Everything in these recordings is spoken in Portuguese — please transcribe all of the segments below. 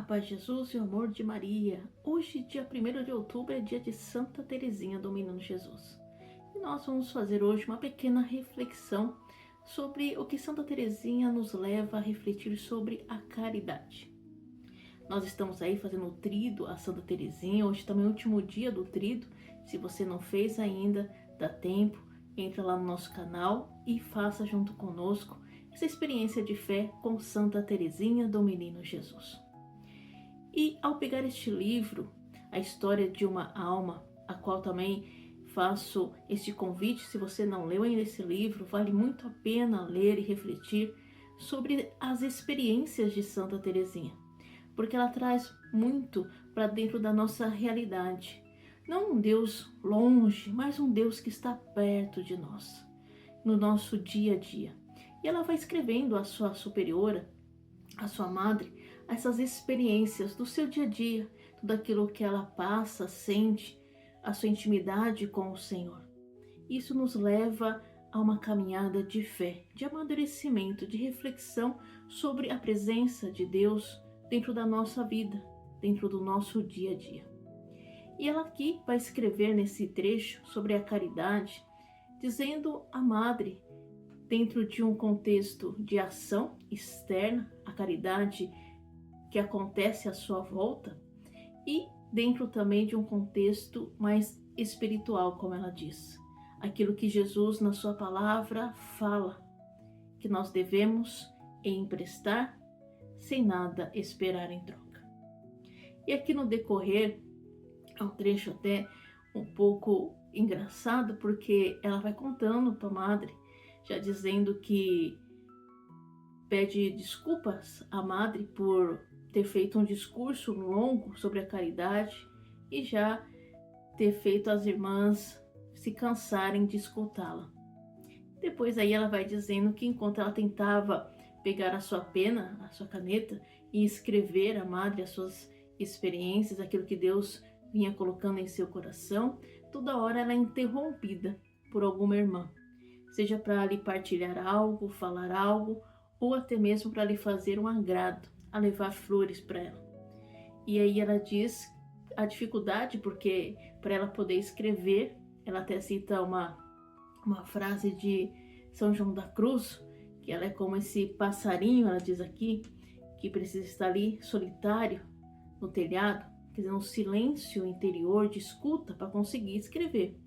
paz de Jesus e o amor de Maria. Hoje, dia 1º de outubro, é dia de Santa Teresinha do Menino Jesus. E nós vamos fazer hoje uma pequena reflexão sobre o que Santa Teresinha nos leva a refletir sobre a caridade. Nós estamos aí fazendo o trido a Santa Teresinha. Hoje também é o último dia do trido. Se você não fez ainda, dá tempo. Entra lá no nosso canal e faça junto conosco essa experiência de fé com Santa Teresinha do Menino Jesus. E ao pegar este livro, A História de uma Alma, a qual também faço este convite, se você não leu ainda esse livro, vale muito a pena ler e refletir sobre as experiências de Santa Teresinha, porque ela traz muito para dentro da nossa realidade. Não um Deus longe, mas um Deus que está perto de nós, no nosso dia a dia. E ela vai escrevendo a sua superiora, a sua madre, essas experiências do seu dia a dia, tudo aquilo que ela passa, sente, a sua intimidade com o Senhor. Isso nos leva a uma caminhada de fé, de amadurecimento, de reflexão sobre a presença de Deus dentro da nossa vida, dentro do nosso dia a dia. E ela aqui vai escrever nesse trecho sobre a caridade, dizendo à madre, dentro de um contexto de ação externa, a caridade que acontece à sua volta, e dentro também de um contexto mais espiritual, como ela diz. Aquilo que Jesus, na sua palavra, fala, que nós devemos emprestar sem nada esperar em troca. E aqui no decorrer, é um trecho até um pouco engraçado, porque ela vai contando para a madre, já dizendo que pede desculpas à madre por ter feito um discurso longo sobre a caridade e já ter feito as irmãs se cansarem de escutá-la. Depois aí ela vai dizendo que enquanto ela tentava pegar a sua pena, a sua caneta e escrever à madre as suas experiências, aquilo que Deus vinha colocando em seu coração, toda hora ela é interrompida por alguma irmã, seja para lhe partilhar algo, falar algo, ou até mesmo para lhe fazer um agrado, a levar flores para ela. E aí ela diz a dificuldade, porque para ela poder escrever, ela até cita uma frase de São João da Cruz, que ela é como esse passarinho, ela diz aqui, que precisa estar ali solitário no telhado, quer dizer, um silêncio interior de escuta para conseguir escrever.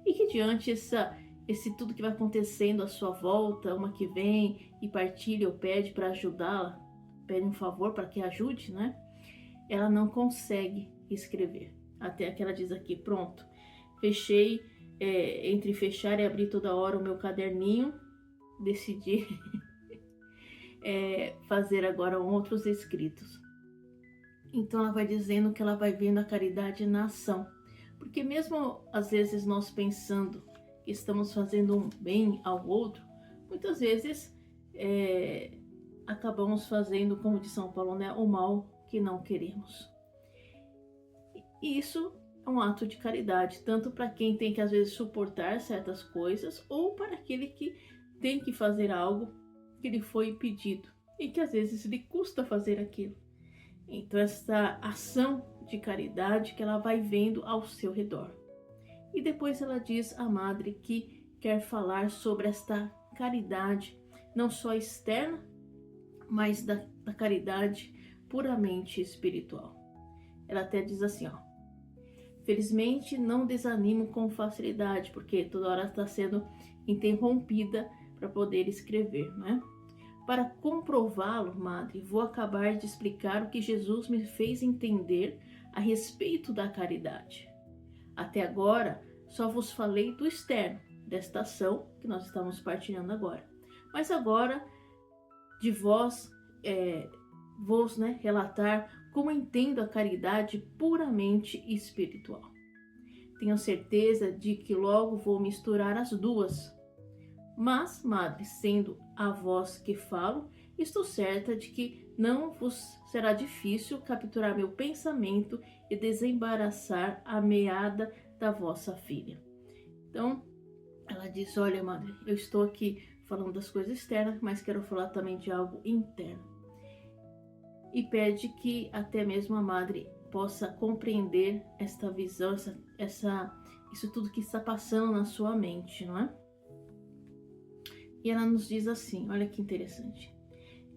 E que diante esse tudo que vai acontecendo à sua volta, uma que vem e partilha ou pede para ajudá-la, pede um favor para que ajude, né? Ela não consegue escrever. Até que ela diz aqui, pronto, fechei, entre fechar e abrir toda hora o meu caderninho, decidi fazer agora outros escritos. Então ela vai dizendo que ela vai vendo a caridade na ação. Porque mesmo às vezes nós pensando que estamos fazendo um bem ao outro, muitas vezes acabamos fazendo, como diz São Paulo, né, o mal que não queremos. E isso é um ato de caridade, tanto para quem tem que às vezes suportar certas coisas, ou para aquele que tem que fazer algo que lhe foi pedido e que às vezes lhe custa fazer aquilo. Então essa ação de caridade que ela vai vendo ao seu redor. E depois ela diz à madre que quer falar sobre esta caridade, não só externa, mas da caridade puramente espiritual. Ela até diz assim, ó: felizmente não desanimo com facilidade, porque toda hora está sendo interrompida para poder escrever, né? Para comprová-lo, madre, vou acabar de explicar o que Jesus me fez entender a respeito da caridade. Até agora, só vos falei do externo, desta ação que nós estamos partilhando agora. Mas agora, de vós, vou relatar como entendo a caridade puramente espiritual. Tenho certeza de que logo vou misturar as duas. Mas, madre, sendo a vós que falo, estou certa de que não vos será difícil capturar meu pensamento e desembaraçar a meada da vossa filha. Então, ela diz, olha, madre, eu estou aqui falando das coisas externas, mas quero falar também de algo interno. e pede que até mesmo a madre possa compreender esta visão, isso tudo que está passando na sua mente, não é? E ela nos diz assim, olha que interessante.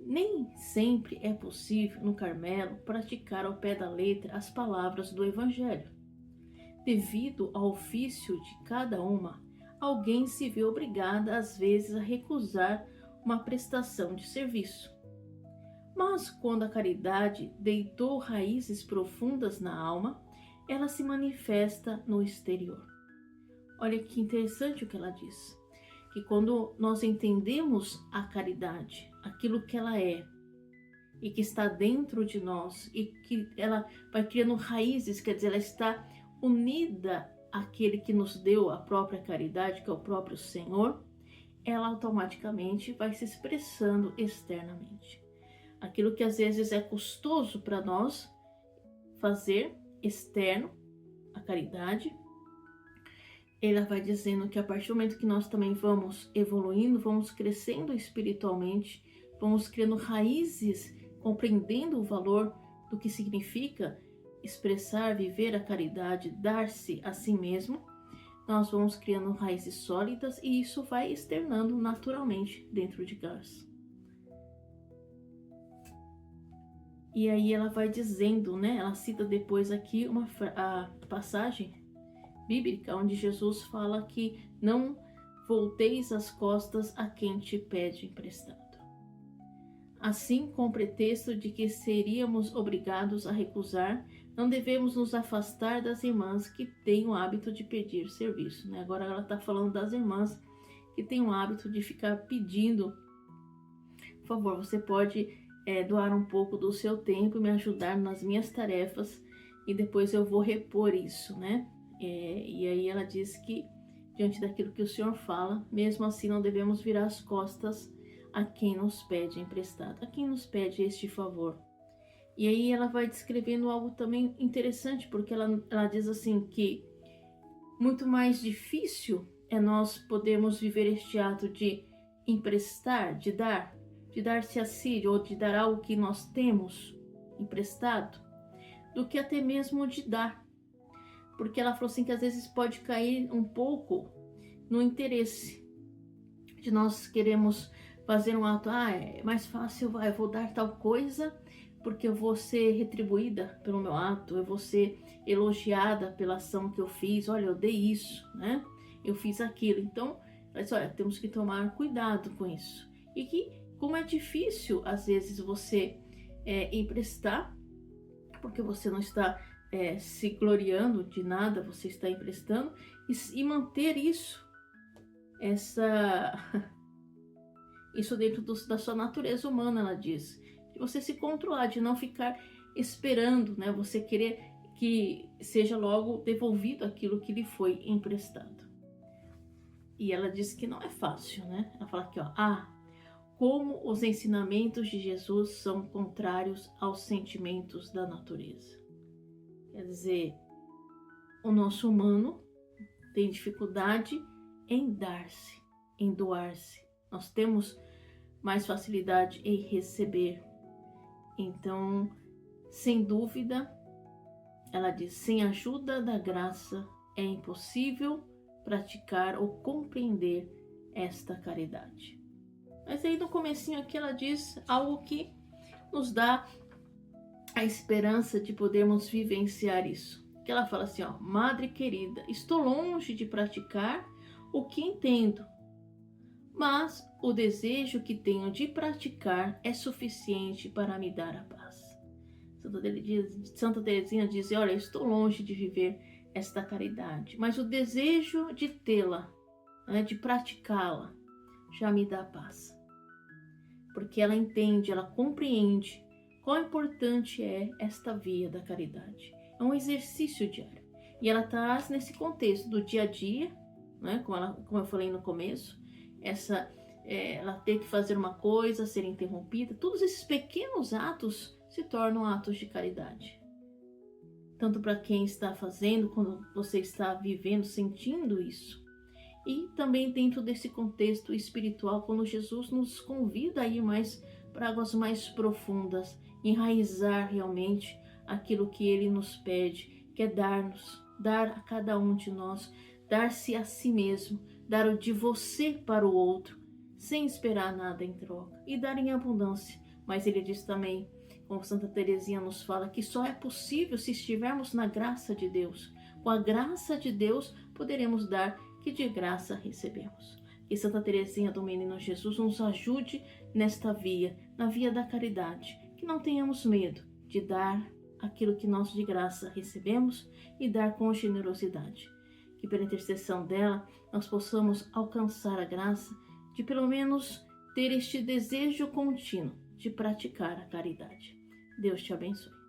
Nem sempre é possível no Carmelo praticar ao pé da letra as palavras do Evangelho. Devido ao ofício de cada uma, alguém se vê obrigada às vezes a recusar uma prestação de serviço. Mas quando a caridade deitou raízes profundas na alma, ela se manifesta no exterior. Olha que interessante o que ela diz. Que quando nós entendemos a caridade, aquilo que ela é, e que está dentro de nós, e que ela vai criando raízes, quer dizer, ela está unida àquele que nos deu a própria caridade, que é o próprio Senhor, ela automaticamente vai se expressando externamente. Aquilo que às vezes é custoso para nós fazer externo, a caridade, ela vai dizendo que a partir do momento que nós também vamos evoluindo, vamos crescendo espiritualmente, vamos criando raízes, compreendendo o valor do que significa expressar, viver a caridade, dar-se a si mesmo, nós vamos criando raízes sólidas e isso vai externando naturalmente dentro de nós. E aí ela vai dizendo, né? Ela cita depois aqui a passagem bíblica onde Jesus fala que não volteis as costas a quem te pede emprestado. Assim, com o pretexto de que seríamos obrigados a recusar, não devemos nos afastar das irmãs que têm o hábito de pedir serviço. Né? Agora ela está falando das irmãs que têm o hábito de ficar pedindo, por favor, você pode doar um pouco do seu tempo e me ajudar nas minhas tarefas e depois eu vou repor isso, né? E aí ela diz que, diante daquilo que o Senhor fala, mesmo assim não devemos virar as costas a quem nos pede emprestado, a quem nos pede este favor. E aí ela vai descrevendo algo também interessante, porque ela diz assim que muito mais difícil é nós podermos viver este ato de emprestar, de dar-se a si, ou de dar algo que nós temos emprestado, do que até mesmo de dar. Porque ela falou assim que às vezes pode cair um pouco no interesse de nós queremos fazer um ato, é mais fácil, eu vou dar tal coisa porque eu vou ser retribuída pelo meu ato, eu vou ser elogiada pela ação que eu fiz, olha, eu dei isso, né? Eu fiz aquilo. Então, olha, temos que tomar cuidado com isso. E que, como é difícil, às vezes, você emprestar, porque você não está se gloriando de nada, você está emprestando, e manter isso dentro da sua natureza humana, ela diz. De você se controlar, de não ficar esperando, né? Você querer que seja logo devolvido aquilo que lhe foi emprestado. E ela diz que não é fácil, né? Ela fala aqui, como os ensinamentos de Jesus são contrários aos sentimentos da natureza. Quer dizer, o nosso humano tem dificuldade em dar-se, em doar-se. Nós temos mais facilidade em receber. Então, sem dúvida, ela diz, sem a ajuda da graça é impossível praticar ou compreender esta caridade. Mas aí no comecinho aqui ela diz algo que nos dá a esperança de podermos vivenciar isso. Que ela fala assim, Madre querida, estou longe de praticar o que entendo, mas o desejo que tenho de praticar é suficiente para me dar a paz. Santa Teresinha diz, olha, estou longe de viver esta caridade, mas o desejo de tê-la, de praticá-la, já me dá paz. Porque ela entende, ela compreende quão importante é esta via da caridade. É um exercício diário. E ela traz nesse contexto do dia a dia, né, como eu falei no começo, ela ter que fazer uma coisa, ser interrompida, todos esses pequenos atos se tornam atos de caridade. Tanto para quem está fazendo, quando você está vivendo, sentindo isso. E também dentro desse contexto espiritual, quando Jesus nos convida a ir mais para águas mais profundas enraizar realmente aquilo que Ele nos pede, que é dar a cada um de nós, dar-se a si mesmo, dar o de você para o outro, sem esperar nada em troca, e dar em abundância. Mas Ele diz também, como Santa Teresinha nos fala, que só é possível se estivermos na graça de Deus. Com a graça de Deus poderemos dar que de graça recebemos. Que Santa Teresinha do Menino Jesus nos ajude nesta via, na via da caridade. Que não tenhamos medo de dar aquilo que nós de graça recebemos e dar com generosidade. Que pela intercessão dela nós possamos alcançar a graça de pelo menos ter este desejo contínuo de praticar a caridade. Deus te abençoe.